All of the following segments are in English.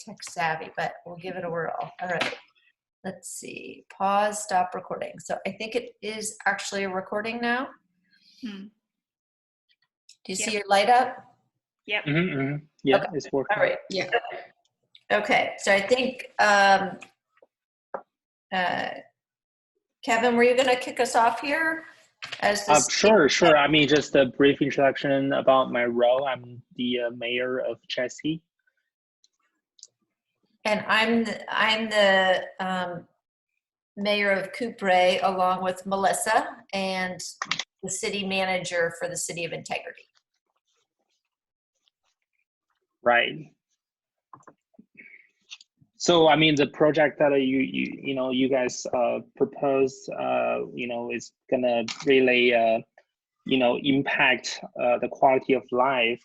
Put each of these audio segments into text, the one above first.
tech savvy, but we'll give it a whirl. All right. Let's see. Pause, stop recording. So I think it is actually a recording now. Hmm. Do you see your light up? Yep. Yeah, Okay. it's working. All right. Yeah. Okay. So I think, Kevin, were you going to kick us off here? As the Sure. I mean, just a brief introduction about my role. I'm the mayor of Chesky. And I'm the mayor of Coupray, along with Melissa, and the city manager for the City of Integrity. Right. So, I mean, the project that you guys proposed, is gonna really, impact the quality of life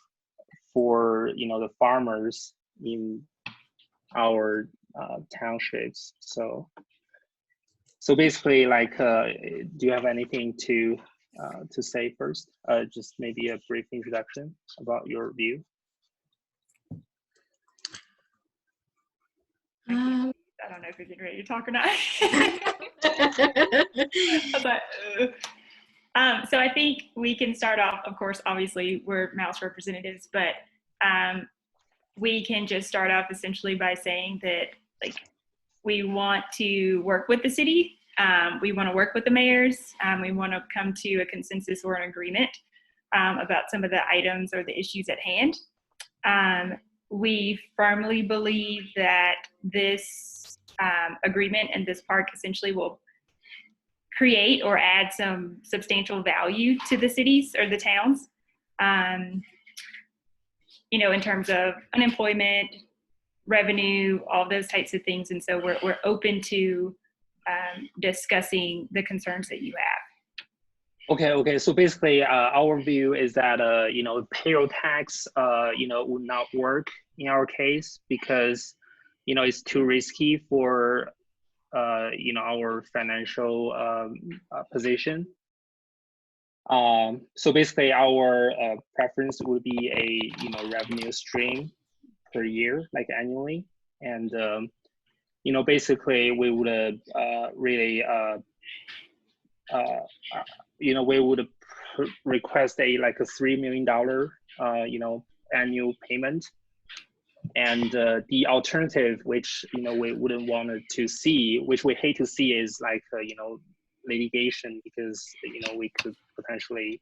for the farmers in our townships. So basically, like, do you have anything to say first? Just maybe a brief introduction about your view. I don't know if you're getting ready to talk or not. But, so I think we can start off, of course, obviously we're Mouse representatives, but we can just start off essentially by saying that, like, we want to work with the city. We want to work with the mayors. We want to come to a consensus or an agreement about some of the items or the issues at hand. We firmly believe that this agreement and this park essentially will create or add some substantial value to the cities or the towns, in terms of unemployment, revenue, all those types of things. And so we're open to discussing the concerns that you have. Okay. So basically, our view is that payroll tax would not work in our case because it's too risky for our financial position. So basically, our preference would be a revenue stream per year, like annually, and basically we would really we would request a $3 million annual payment, and the alternative, which we wouldn't want to see, which we hate to see, is litigation, because we could potentially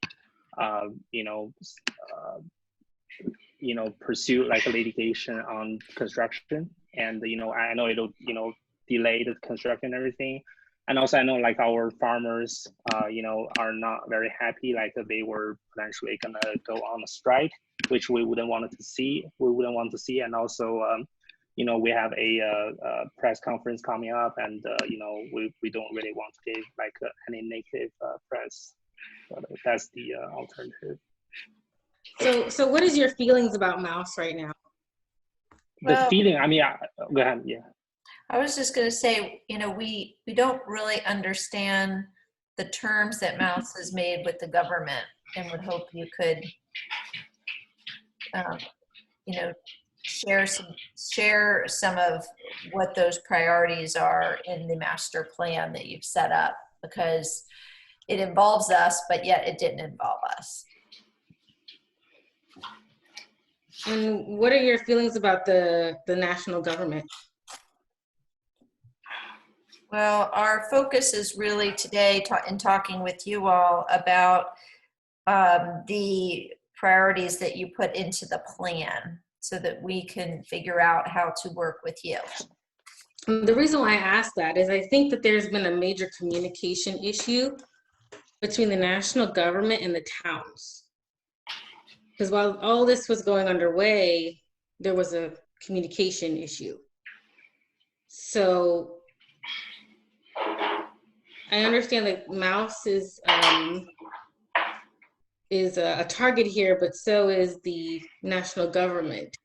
pursue a litigation on construction, and I know it'll delay the construction and everything. And also I know our farmers are not very happy, they were potentially gonna go on a strike, which we wouldn't want to see. And also we have a press conference coming up, and we don't really want to give any negative press. But that's the alternative. So what is your feelings about Mouse right now? The feeling, I mean, go ahead. Yeah. I was just going to say, we don't really understand the terms that Mouse has made with the government, and would hope you could, share some of what those priorities are in the master plan that you've set up, because it involves us, but yet it didn't involve us. And what are your feelings about the national government? Well, our focus is really today in talking with you all about the priorities that you put into the plan, so that we can figure out how to work with you. The reason why I ask that is I think that there's been a major communication issue between the national government and the towns. Because while all this was going underway, there was a communication issue. So I understand that Mouse is a target here, but so is the national government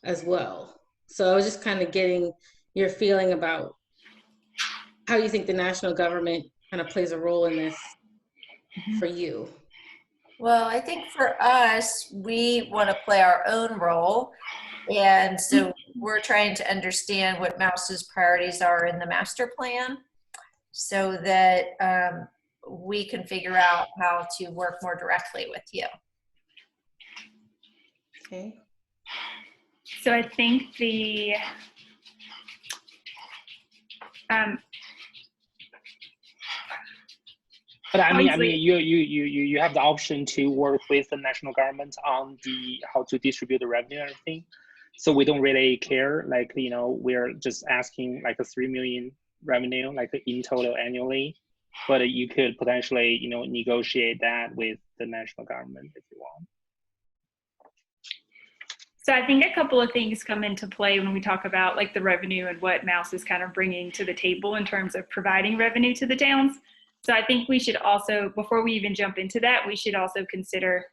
as well. So I was just kind of getting your feeling about how you think the national government kind of plays a role in this for you. Well, I think for us, we want to play our own role. And so we're trying to understand what Mouse's priorities are in the master plan so that we can figure out how to work more directly with you. Okay. So I think the But I mean, Obviously- you have the option to work with the national government on the how to distribute the revenue and everything. So we don't really care. Like, you know, we're just asking like a 3 million revenue, like in total annually. But you could potentially, you know, negotiate that with the national government if you want. So I think a couple of things come into play when we talk about like the revenue and what Mouse is kind of bringing to the table in terms of providing revenue to the towns. So I think we should also, before we even jump into that, we should also consider,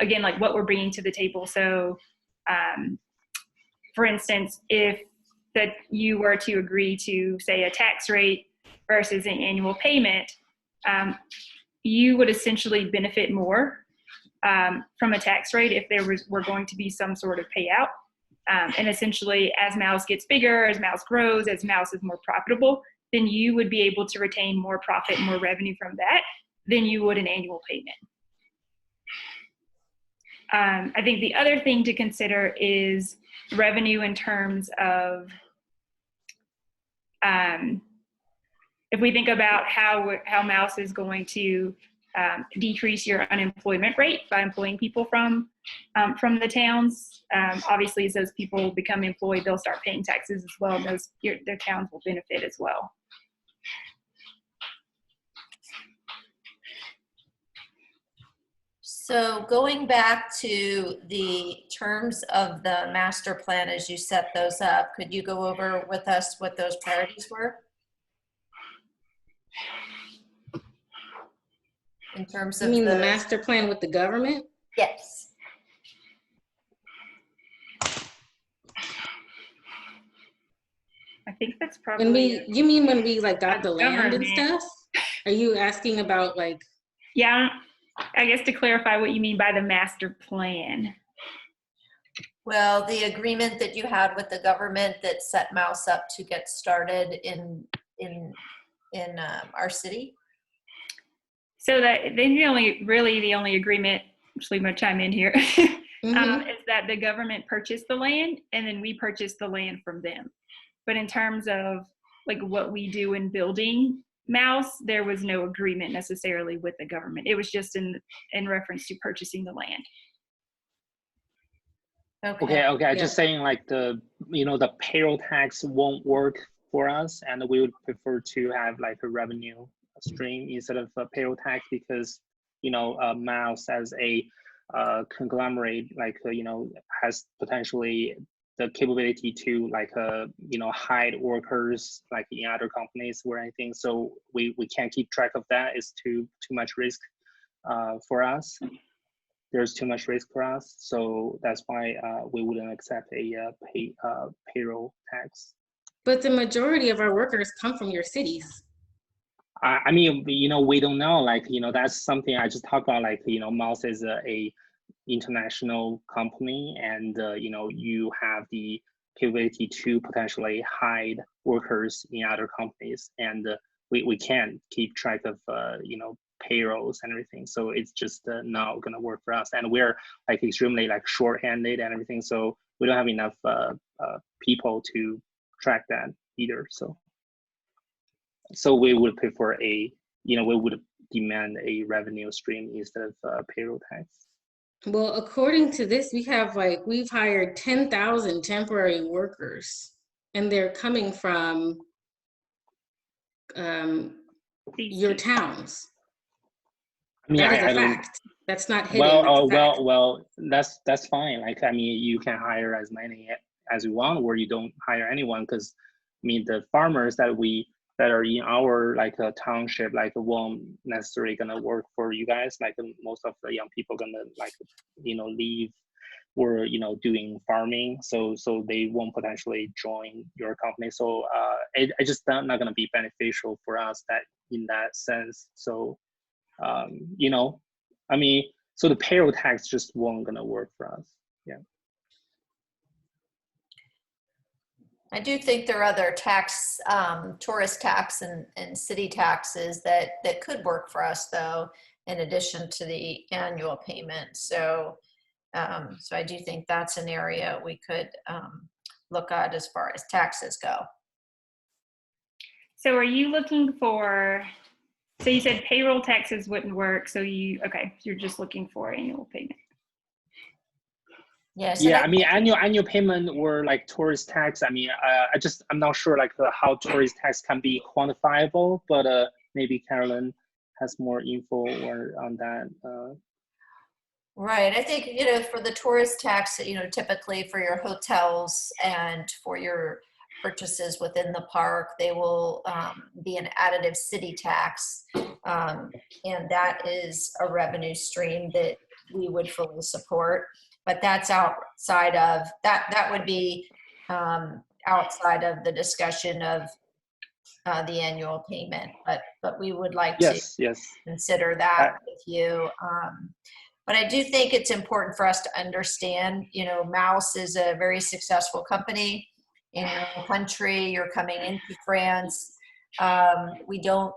again, like what we're bringing to the table. So for instance, if that you were to agree to say a tax rate versus an annual payment, you would essentially benefit more from a tax rate if there were going to be some sort of payout. And essentially, as Mouse gets bigger, as Mouse grows, as Mouse is more profitable, then you would be able to retain more profit, more revenue from that than you would an annual payment. I think the other thing to consider is revenue in terms of if we think about how Mouse is going to decrease your unemployment rate by employing people from the towns. Obviously, as those people become employed, they'll start paying taxes as well, and their towns will benefit as well. So going back to the terms of the master plan as you set those up, could you go over with us what those priorities were? In terms You of mean the master plan with the government? Yes. I think that's When probably you mean when we like got the land and government. stuff? Are you asking about like? Yeah, I guess to clarify what you mean by the master plan. Well, the agreement that you had with the government that set Mouse up to get started in our city. So that then the only agreement, actually I'm gonna chime in here, Mhm. is that the government purchased the land and then we purchased the land from them. But in terms of like what we do in building Mouse, there was no agreement necessarily with the government. It was just in reference to purchasing the land. Okay. Yeah. Just saying like the payroll tax won't work for us, and we would prefer to have like a revenue stream instead of a payroll tax because Mouse as a conglomerate has potentially the capability to hide workers like in other companies or anything. So we can't keep track of that. It's too much risk for us. There's too much risk for us, so that's why we wouldn't accept a payroll tax. But the majority of our workers come from your cities. I mean, we don't know. That's something I just talked about. Mouse is a international company, and you have the capability to potentially hide workers in other companies, and we can't keep track of payrolls and everything, so it's just not gonna work for us, and we're extremely short-handed and everything, so we don't have enough people to track that either. So we would prefer we would demand a revenue stream instead of payroll tax. Well, according to this, we've hired 10,000 temporary workers, and they're coming from your towns. I mean, That is I a don't. fact. That's not hidden. That's Well, that's fine. I mean, you can hire as many as you want, or you don't hire anyone, because I mean, the farmers that are in our township won't necessarily gonna work for you guys. Most of the young people gonna leave or doing farming, so they won't potentially join your company. So it just not gonna be beneficial for us in that sense. So I mean, so the payroll tax just won't gonna work for us. Yeah. I do think there are other tax, tourist tax and city taxes that could work for us though, in addition to the annual payment. So, so I do think that's an area we could look at as far as taxes go. So are you looking for, so you said payroll taxes wouldn't work. So you're just looking for annual payment. Yes. Yeah, Yeah, I mean, annual payment or like tourist tax. I mean, I'm not sure like how tourist tax can be quantifiable, but maybe Carolyn has more info or on that. right. I think, for the tourist tax, typically for your hotels and for your purchases within the park, they will be an additive city tax. And that is a revenue stream that we would fully support. But that's outside of, that would be outside of the discussion of the annual payment. But we would like to consider that with you. But I do think it's important for us to understand, Mouse is a very successful company in your own country. You're coming into France. We don't,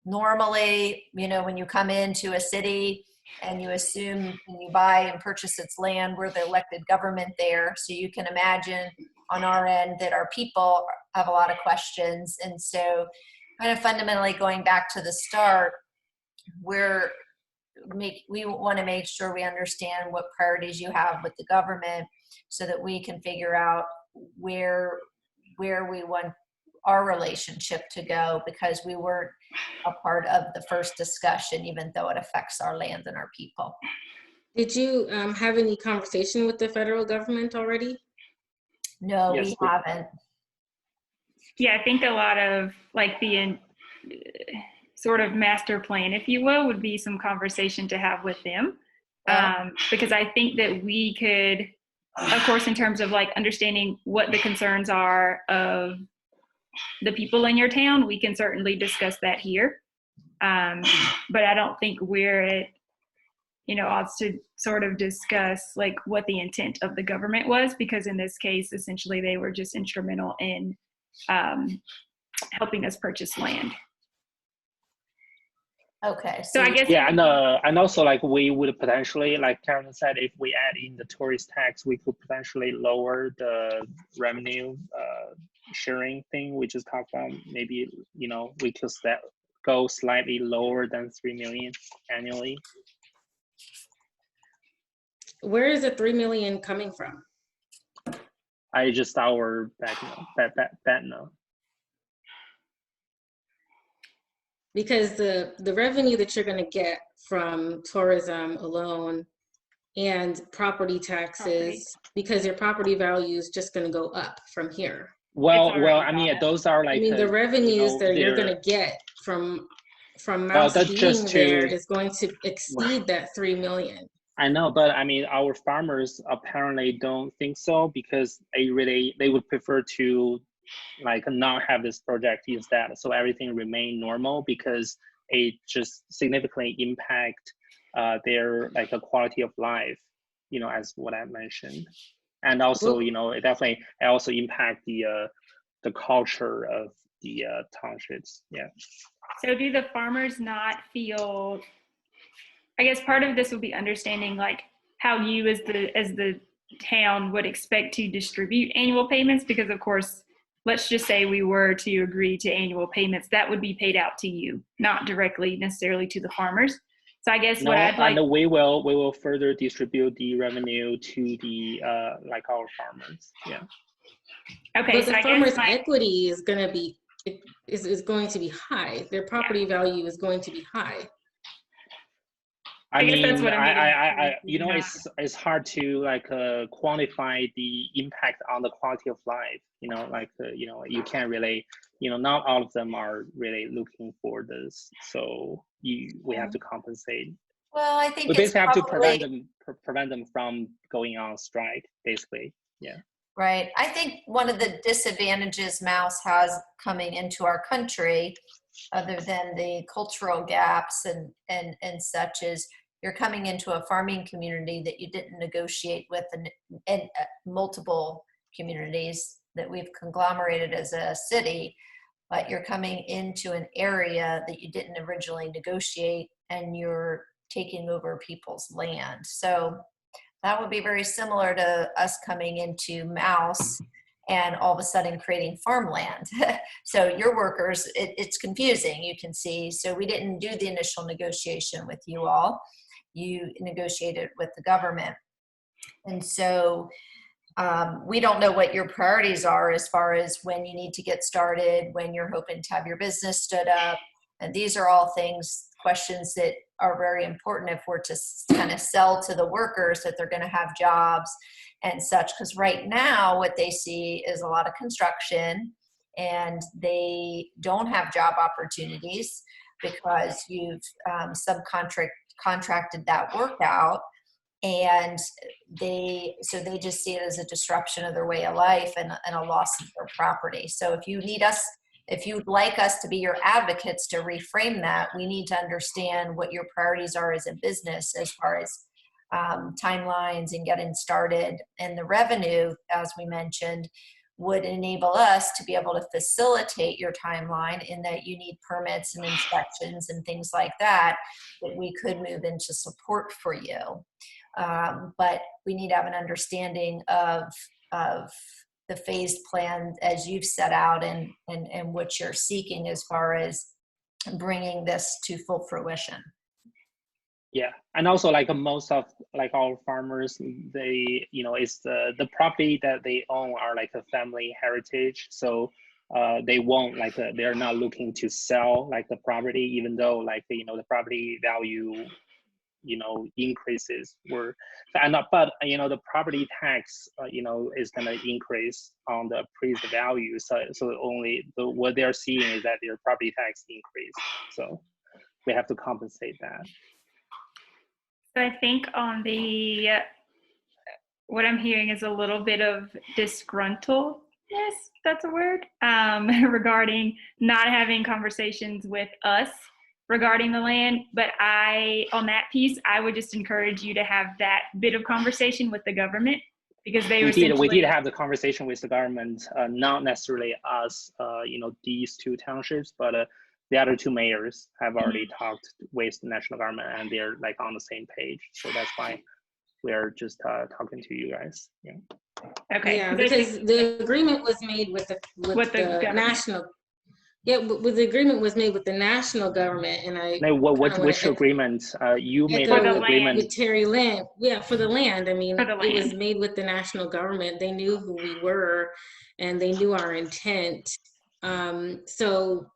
normally, when you come into a city and you assume when you buy and purchase its land, we're the elected government there. So you can imagine on our end that our people have a lot of questions. And so kind of fundamentally going back to the start, we want to make sure we understand what priorities you have with the government so that we can figure out where we want our relationship to go, because we weren't a part of the first discussion, even though it affects our land and our people. Did you have any conversation with the federal government already? No, we haven't. Yeah, I think a lot of like the sort of master plan, if you will, would be some conversation to have with them. Because I think that we could, of course, in terms of like understanding what the concerns are of the people in your town, we can certainly discuss that here. But I don't think we're at, ought to sort of discuss like what the intent of the government was, because in this case, essentially they were just instrumental in helping us purchase land. Okay. So I guess and also like we would potentially, like Carolyn said, if we add in the tourist tax, we could potentially lower the revenue sharing thing we just talked about. Maybe we could go slightly lower than 3 million annually. Where is the 3 million coming from? Our bet no. Because the revenue that you're going to get from tourism alone and property taxes, because your property value is just going to go up from here. Well, I mean, those are like. I mean, the revenues that you're going to get from Mouse being there is going to exceed that 3 million. I know, but I mean, our farmers apparently don't think so, because they would prefer to like not have this project instead, so everything remain normal, because it just significantly impact their like a quality of life, as what I mentioned, and also it definitely also impact the culture of the townships. Yeah. So do the farmers not feel? I guess part of this will be understanding like how you as the town would expect to distribute annual payments, because of course, let's just say we were to agree to annual payments, that would be paid out to you, not directly necessarily to the farmers. So I guess what I'd like. And we will further distribute the revenue to the like our farmers. Yeah. Okay. But the farmers' equity is going to be going to be high. Their property value is going to be high. I mean, that's what I'm it's hard to like quantify the impact on the quality of life. You can't really, not all of them are really looking for this. So we have to compensate. Well, I think we basically have to prevent them from going on strike, basically. Yeah. Right. I think one of the disadvantages Mouse has coming into our country, other than the cultural gaps and such, is you're coming into a farming community that you didn't negotiate with, and multiple communities that we've conglomerated as a city, but you're coming into an area that you didn't originally negotiate and you're taking over people's land. So that would be very similar to us coming into Mouse and all of a sudden creating farmland. So your workers, it's confusing, you can see. So we didn't do the initial negotiation with you all. You negotiated with the government. And so we don't know what your priorities are as far as when you need to get started, when you're hoping to have your business stood up. And these are all things, questions that are very important if we're to kind of sell to the workers that they're going to have jobs and such. Because right now what they see is a lot of construction and they don't have job opportunities because you've subcontracted that work out. And they just see it as a disruption of their way of life and a loss of their property. So if you'd like us to be your advocates to reframe that, we need to understand what your priorities are as a business as far as timelines and getting started. And the revenue, as we mentioned, would enable us to be able to facilitate your timeline in that you need permits and inspections and things like that, that we could move into support for you. But we need to have an understanding of the phased plan as you've set out and what you're seeking as far as bringing this to full fruition. Yeah, and also like most of like our farmers, they, you know, it's the property that they own are like a family heritage. So they won't like, they're not looking to sell like the property, even though like, you know, the property value, you know, increases but you know, the property tax, you know, is going to increase on the appraised value. So only what they're seeing is that their property tax increase. So we have to compensate that. So I think on what I'm hearing is a little bit of disgruntledness, that's a word, regarding not having conversations with us regarding the land. But on that piece, I would just encourage you to have that bit of conversation with the government, because we did have the conversation with the government, not necessarily us, you know, these two townships, but the other two mayors have already talked with the national government and they're like on the same page. So that's why we're just talking to you guys. Yeah. Okay. Yeah, because the agreement was made with the national. Yeah, but the agreement was made with the national government, and which agreement? You made an agreement with Terry Lynn. Yeah, for the land. I mean, it was made with the national government. They knew who we were, and they knew our intent. So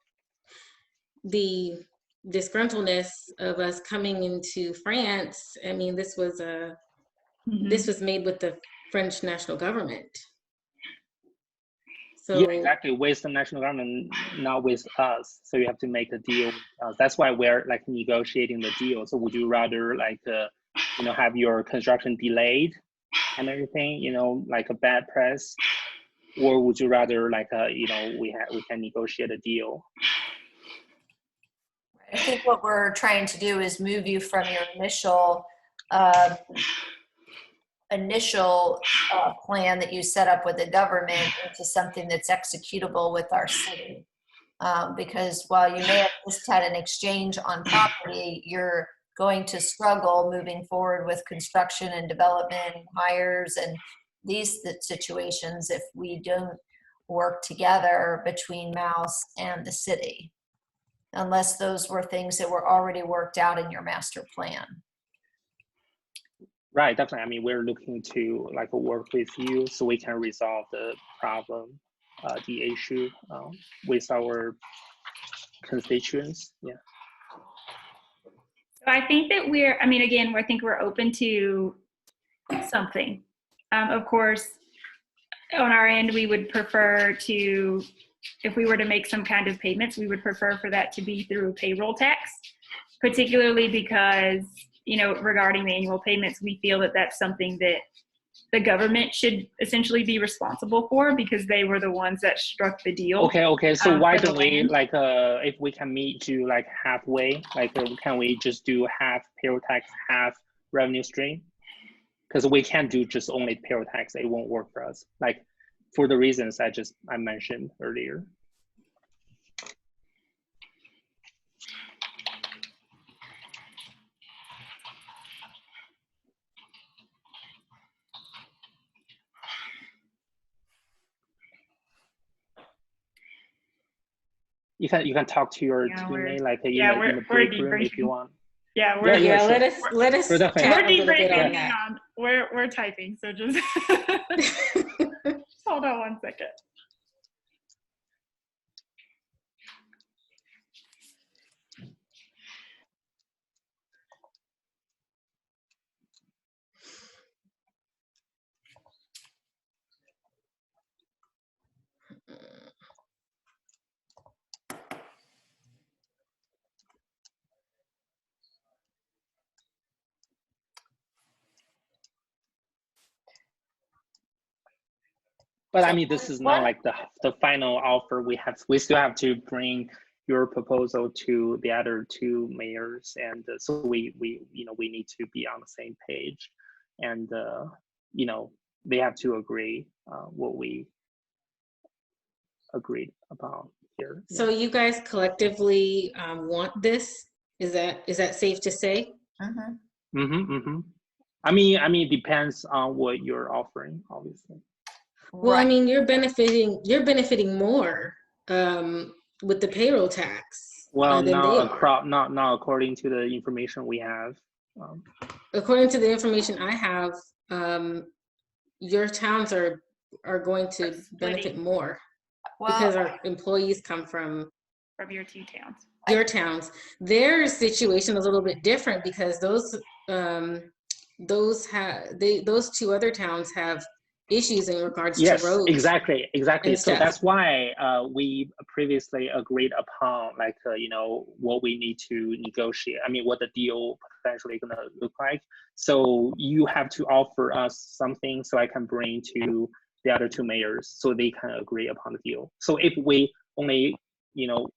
the disgruntledness of us coming into France, I mean, this was made with the French national government. So yeah, exactly, with the national government, not with us. So you have to make a deal. That's why we're like negotiating the deal. So would you rather like, you know, have your construction delayed and everything, you know, like a bad press, or would you rather like, you know, we can negotiate a deal? I think what we're trying to do is move you from your initial plan that you set up with the government into something that's executable with our city. Because while you may have just had an exchange on property, you're going to struggle moving forward with construction and development and hires and these situations if we don't work together between Mouse and the city, unless those were things that were already worked out in your master plan. Right, definitely. I mean, we're looking to like work with you so we can resolve the problem, the issue with our constituents. Yeah. So I think that I think we're open to something. Of course, on our end, we would prefer to, if we were to make some kind of payments, we would prefer for that to be through payroll tax, particularly because, you know, regarding the annual payments, we feel that that's something that the government should essentially be responsible for because they were the ones that struck the deal. Okay. So why don't we like, if we can meet to like halfway, like can we just do half payroll tax, half revenue stream? Because we can't do just only payroll tax. It won't work for us. Like for the reasons I mentioned earlier. You can talk to your Yeah, teammate like in we're the break room debriefing. if you want. Yeah, we're Yeah, sure. let us Sure, definitely. chat we're a little bit debriefing. on Hang that. on. We're typing, so just hold on 1 second. But I So mean, this is what- not like the final offer. We still have to bring your proposal to the other two mayors, and so we need to be on the same page, and they have to agree what we agreed upon here. So you guys collectively want this? Is that safe to say? Mhm. I mean, it depends on what you're offering, obviously. Well, I Right. mean, you're benefiting more with the payroll tax Well, than they are. not according to the information we have. According to the information I have, your towns are going to benefit Splitting more Well, because our employees come from from your two towns. your towns. Their situation is a little bit different because those two other towns have issues in regards to Yes, roads. exactly. and So stuff. that's why we previously agreed upon what we need to negotiate. I mean, what the deal potentially gonna look like. So you have to offer us something so I can bring to the other two mayors so they can agree upon the deal. So if we only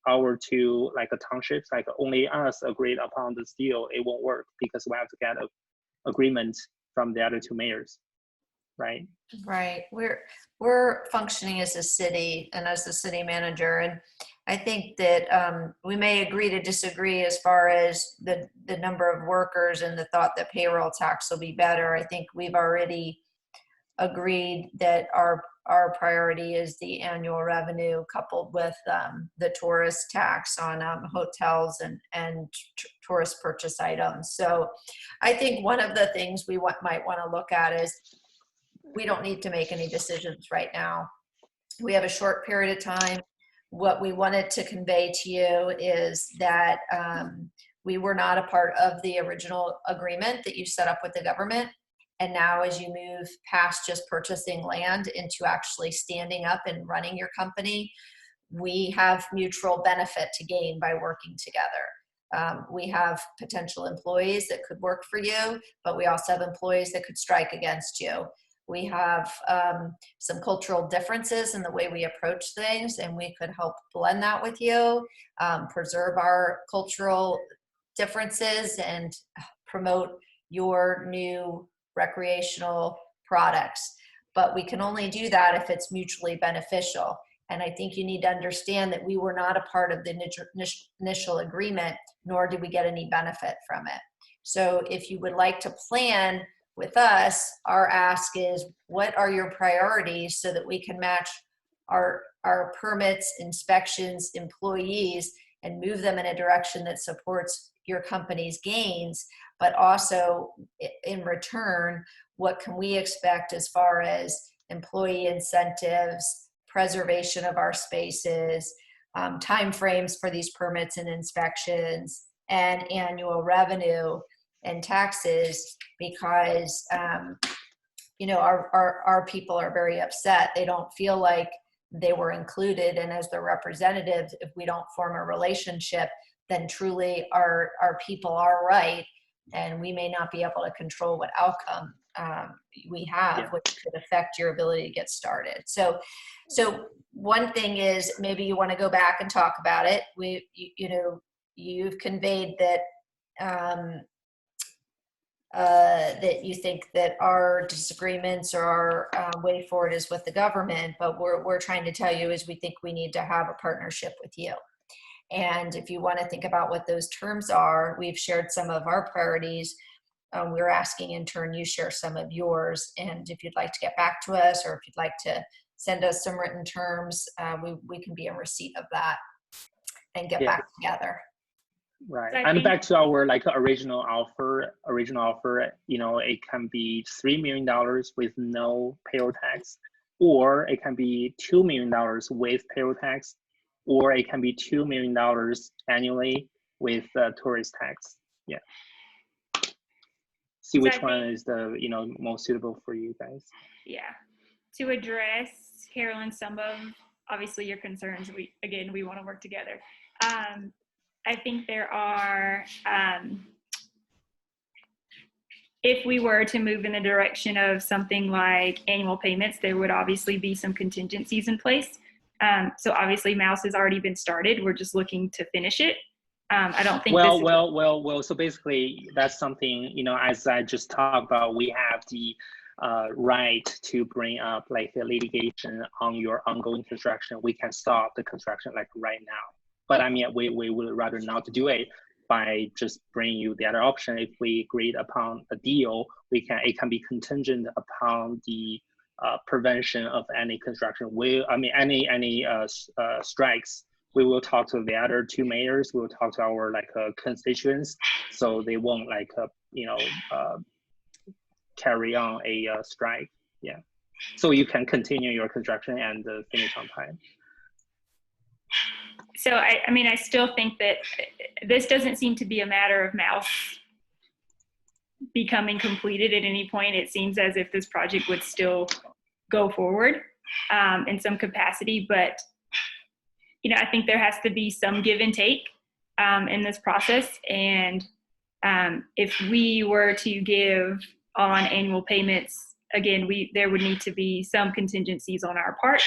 our two townships, only us agreed upon this deal, it won't work because we have to get an agreement from the other two mayors, right? right. We're functioning as a city and as the city manager, and I think that we may agree to disagree as far as the number of workers and the thought that payroll tax will be better. I think we've already agreed that our priority is the annual revenue coupled with the tourist tax on hotels and tourist purchase items. So I think one of the things we might want to look at is we don't need to make any decisions right now. We have a short period of time. What we wanted to convey to you is that we were not a part of the original agreement that you set up with the government. And now as you move past just purchasing land into actually standing up and running your company, we have mutual benefit to gain by working together. We have potential employees that could work for you, but we also have employees that could strike against you. We have some cultural differences in the way we approach things, and we could help blend that with you, preserve our cultural differences, and promote your new recreational products. But we can only do that if it's mutually beneficial. And I think you need to understand that we were not a part of the initial agreement, nor did we get any benefit from it. So if you would like to plan with us, our ask is, what are your priorities so that we can match our permits, inspections, employees, and move them in a direction that supports your company's gains, but also in return, what can we expect as far as employee incentives, preservation of our spaces, timeframes for these permits and inspections, and annual revenue and taxes, because our people are very upset. They don't feel like they were included, and as their representatives, if we don't form a relationship, then truly our people are right, and we may not be able to control what outcome we have, which could affect your ability to get started. So one thing is, maybe you want to go back and talk about it. You've conveyed that that you think that our disagreements or our way forward is with the government, but we're trying to tell you is we think we need to have a partnership with you. And if you want to think about what those terms are, we've shared some of our priorities. We're asking in turn you share some of yours. And if you'd like to get back to us, or if you'd like to send us some written terms, we can be in receipt of that and get back together. Right. So I And think- back to our like original offer, you know, it can be $3 million with no payroll tax, or it can be $2 million with payroll tax, or it can be $2 million annually with tourist tax. Yeah. See So which I one think- is the, you know, most suitable for you guys. Yeah. To address, Carolyn, some of obviously your concerns, we want to work together. I think there are, if we were to move in the direction of something like annual payments, there would obviously be some contingencies in place. So obviously Mouse has already been started. We're just looking to finish it. I don't think this is well, so basically that's something, you know, as I just talked about, we have the right to bring up like the litigation on your ongoing construction. We can stop the construction like right now. But I mean, we would rather not do it by just bringing you the other option. If we agreed upon a deal, it can be contingent upon the prevention of any construction. Any strikes. We will talk to the other two mayors. We will talk to our like constituents, so they won't like carry on a strike. Yeah, so you can continue your construction and finish on time. So I mean, I still think that this doesn't seem to be a matter of Mouse becoming completed at any point. It seems as if this project would still go forward in some capacity, but you know, I think there has to be some give and take in this process. And if we were to give on annual payments, again, there would need to be some contingencies on our part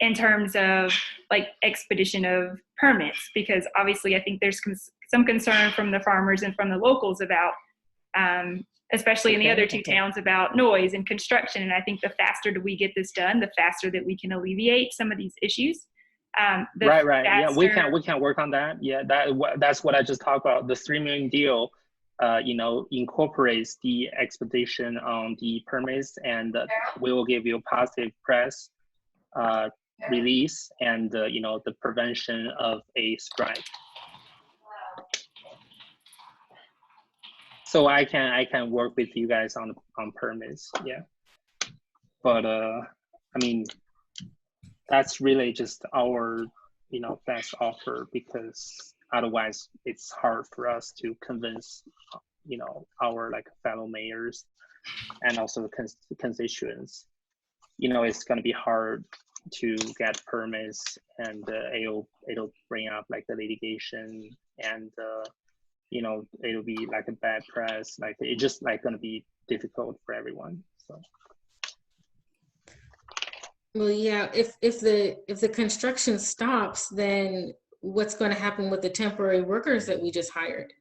in terms of like expedition of permits, because obviously I think there's some concern from the farmers and from the locals about, especially in the other two towns, about noise and construction. And I think the faster that we get this done, the faster that we can alleviate some of these issues. Right. Yeah, we can work on that. Yeah, that's what I just talked about. The $3 million deal, you know, incorporates the expedition on the permits, and we will give you positive press release, and you know, the prevention of a strike. So I can work with you guys on permits. Yeah, but I mean, that's really just our, you know, best offer, because otherwise it's hard for us to convince, you know, our like fellow mayors and also the constituents. You know, it's going to be hard to get permits, and it'll bring up like the litigation, and you know, it'll be like a bad press. Like it's just like going to be difficult for everyone. So. Well, yeah, if the construction stops, then what's going to happen with the temporary workers that we just hired?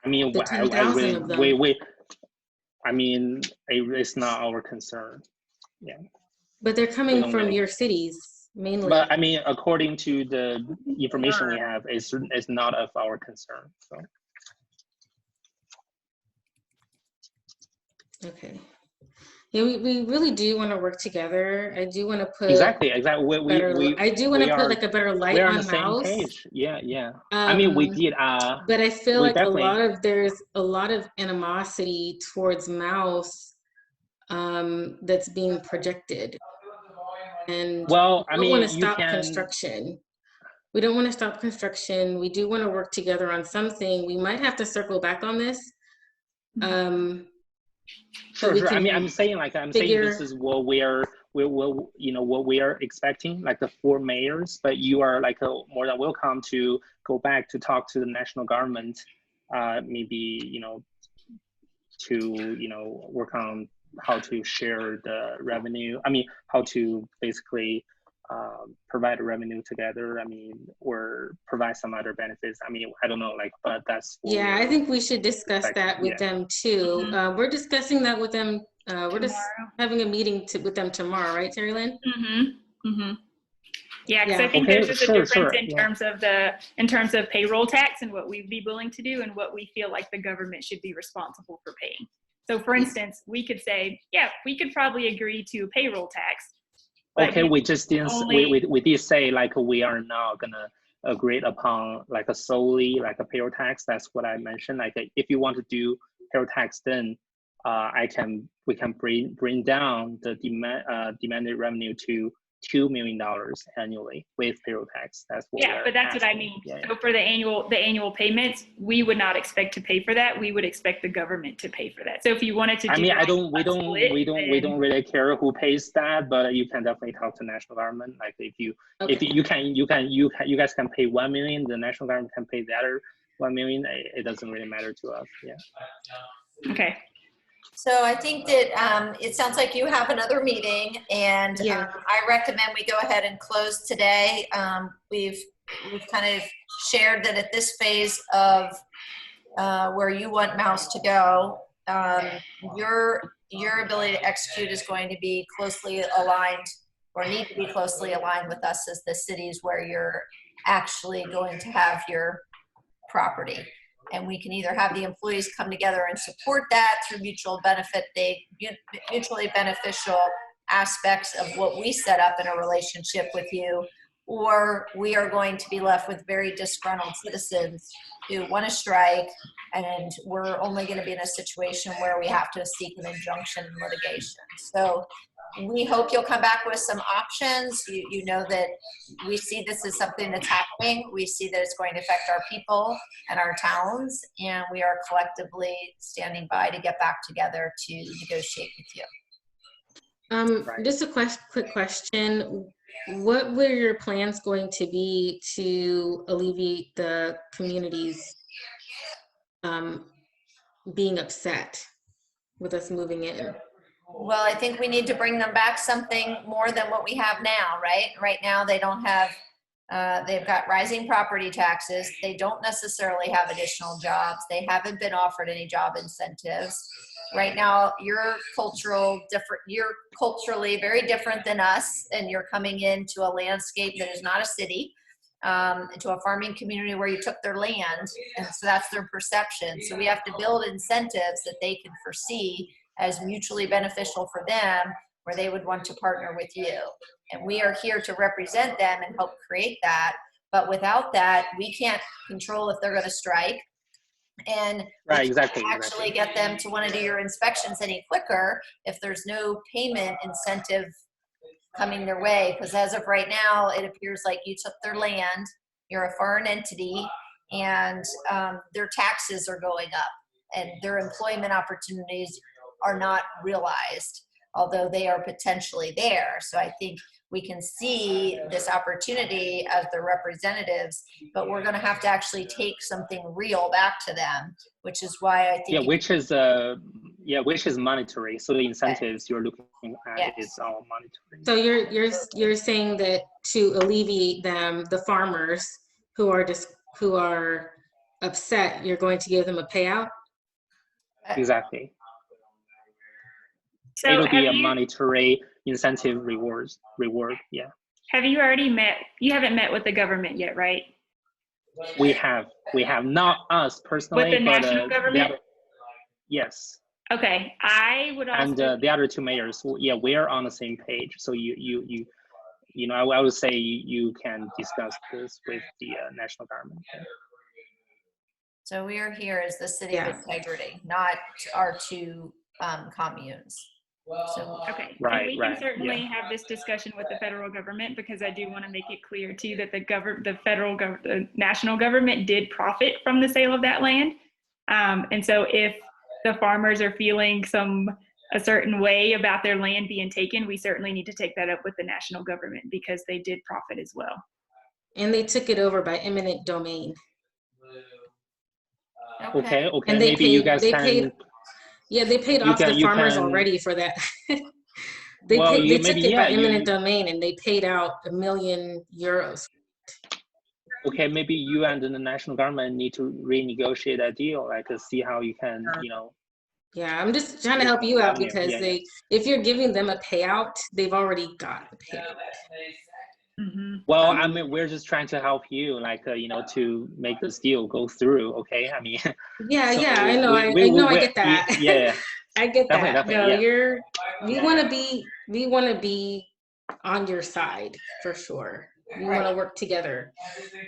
I mean, The 10,000 of them. I mean, it's not our concern. Yeah. But they're coming from your cities mainly. But I mean, according to the information we have, it's not of our concern. So. Okay. Yeah, we really do want to work together. I do want to put exactly. I do want to put like a better light on Mouse. Page. Yeah. I mean, we did. But I feel like there's a lot of animosity towards Mouse that's being projected. And well, I mean, want to stop construction. We don't want to stop construction. We do want to work together on something. We might have to circle back on this. Sure. I mean, I'm saying this is what we're you know, what we are expecting, like the 4 mayors. But you are like more than welcome to go back to talk to the national government, maybe, you know, to, you know, work on how to share the revenue. I mean, how to basically provide revenue together. I mean, or provide some other benefits. I mean, I don't know, like, but that's what Yeah, I we're think we should discuss that with yeah. them too. Mhm. We're discussing that with them. We're just Tomorrow. having a meeting with them tomorrow, right, Terry Lynn? Mm-hmm. Mm-hmm. Yeah, because I Yeah. think Okay, there's just a sure, difference sure, in yeah. terms of payroll tax and what we'd be willing to do and what we feel like the government should be responsible for paying. So for instance, we could say, yeah, we could probably agree to a payroll tax. But Okay, we just didn't, only, we did say like we are not gonna agree upon like a solely like a payroll tax. That's what I mentioned. Like if you want to do payroll tax, then we can bring down the demanded revenue to $2 million annually with payroll tax. That's what yeah, but that's what I mean. Yeah, So for the annual payments, we would not expect to pay for that. We would expect the government to pay for that. So if you wanted to do, I mean, like we don't then- really care who pays that, but you can definitely talk to national government. Like if you guys can pay 1 million, the national government can pay the other 1 million. It doesn't really matter to us. Yeah. Okay. So I think that it sounds like you have another meeting, and Yeah. I recommend we go ahead and close today. We've kind of shared that at this phase of where you want Mouse to go, your ability to execute is going to be closely aligned, or need to be closely aligned with us as the cities where you're actually going to have your property. And we can either have the employees come together and support that through mutually beneficial aspects of what we set up in a relationship with you, or we are going to be left with very disgruntled citizens who want to strike, and we're only going to be in a situation where we have to seek an injunction and litigation. So we hope you'll come back with some options. You know that we see this as something that's happening. We see that it's going to affect our people and our towns, and we are collectively standing by to get back together to negotiate with you. Right. Just a quick question. What were your plans going to be to alleviate the communities being upset with us moving in? Well, I think we need to bring them back something more than what we have now, right? Right now, they don't have, they've got rising property taxes. They don't necessarily have additional jobs. They haven't been offered any job incentives. Right now, you're culturally very different than us, and you're coming into a landscape that is not a city, into a farming community where you took their land, and so that's their perception. So we have to build incentives that they can foresee as mutually beneficial for them, where they would want to partner with you. And we are here to represent them and help create that. But without that, we can't control if they're going to strike. And Right, exactly. actually get them to want to do your inspections any quicker if there's no payment incentive coming their way. Because as of right now, it appears like you took their land, you're a foreign entity, and their taxes are going up, and their employment opportunities are not realized, although they are potentially there. So I think we can see this opportunity as their representatives, but we're going to have to actually take something real back to them, which is why I think which is monetary. So the incentives you're looking at is all monetary. So you're saying that to alleviate them, the farmers who are upset, you're going to give them a payout? Exactly. So It'll be a monetary incentive reward. Yeah. Have you already met? You haven't met with the government yet, right? We have not us personally, With the but national government? Yes. Okay, I would also. And the other two mayors, yeah, we're on the same page. So I would say you can discuss this with the national government. so we are here as the city of integrity, not our two communes. So Okay, Right, and we right, can certainly have this discussion with the federal government, because I do want to make it clear too that the national government did profit from the sale of that land. And so if the farmers are feeling a certain way about their land being taken, we certainly need to take that up with the national government, because they did profit as well. And they took it over by eminent domain. Okay. And they maybe paid, you guys they can. paid, yeah, they paid off the farmers already for that. Well, they maybe, took it yeah, by eminent domain and they paid out €1 million. okay, maybe you and the national government need to renegotiate that deal, like to see how you can, Yeah, I'm just trying to help you out because Yeah. if you're giving them a payout, they've already got the payout. Well, I mean, we're just trying to help you, like, to make this deal go through. Okay, I mean, Yeah, so I know, I get that. Yeah, I get that. definitely, No, yeah. we want to be on your side for sure. We want to work together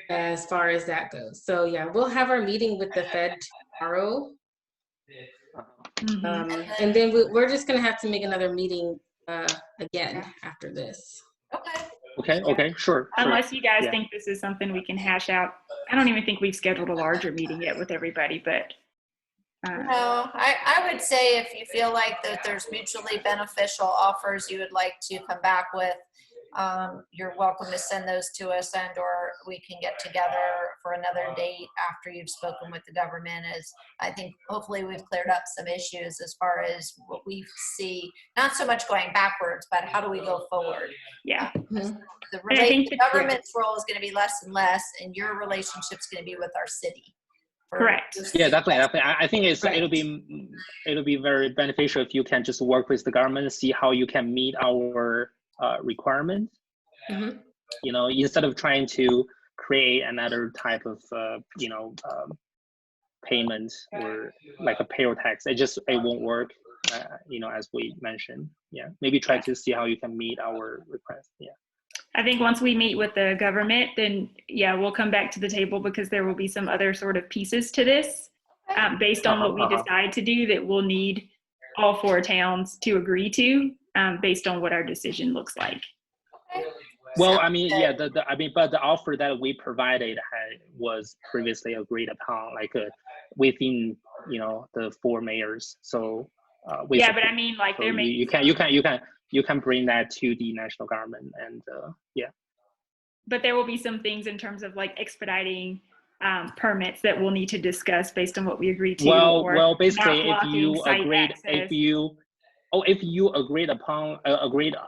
as far as that goes. So yeah, we'll have our meeting with the Fed tomorrow. And then we're just gonna have to make another meeting again after this. Okay, sure. Unless you guys Yeah. think this is something we can hash out. I don't even think we've scheduled a larger meeting yet with everybody, but. No, I would say if you feel like that there's mutually beneficial offers you would like to come back with, you're welcome to send those to us, and or we can get together for another date after you've spoken with the government. As I think hopefully we've cleared up some issues as far as what we see, not so much going backwards, but how do we go forward? Yeah. The government's role is going to be less and less, and your relationship's going to be with our city. Correct. Yeah, definitely. I think it'll be very beneficial if you can just work with the government and see how you can meet our requirements. Instead of trying to create another type of payment or like a payroll tax. It won't work. As we mentioned. Yeah, maybe try to see how you can meet our request. Yeah. I think once we meet with the government, then yeah, we'll come back to the table because there will be some other sort of pieces to this based on what we decide to do that we'll need all 4 towns to agree to based on what our decision looks like. Well, I mean, yeah, but the offer that we provided was previously agreed upon, like within the 4 mayors. So yeah, but I mean, like so there may you can bring that to the national government, and yeah. But there will be some things in terms of like expediting permits that we'll need to discuss based on what we agree to. Well, basically, if you agreed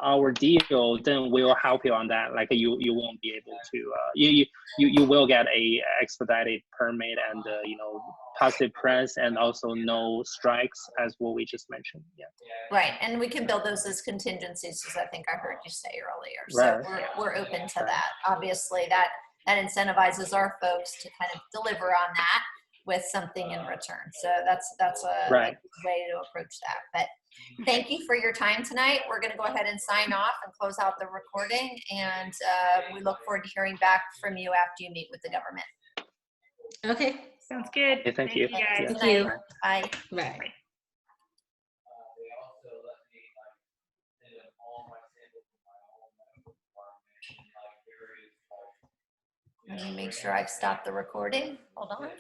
our deal, then we'll help you on that. Like you won't be able to. You will get a expedited permit and positive press, and also no strikes, as what we just mentioned. Yeah. Right, and we can build those as contingencies, as I think I heard you say earlier. So we're open to that. Obviously, that incentivizes our folks to kind of deliver on that with something in return. So that's a way to approach that. But thank you for your time tonight. We're going to go ahead and sign off and close out the recording, and we look forward to hearing back from you after you meet with the government. Okay. Sounds good. Okay, thank you. Guys. Thank you. Bye. Bye. Let me make sure I've stopped the recording. Hold on.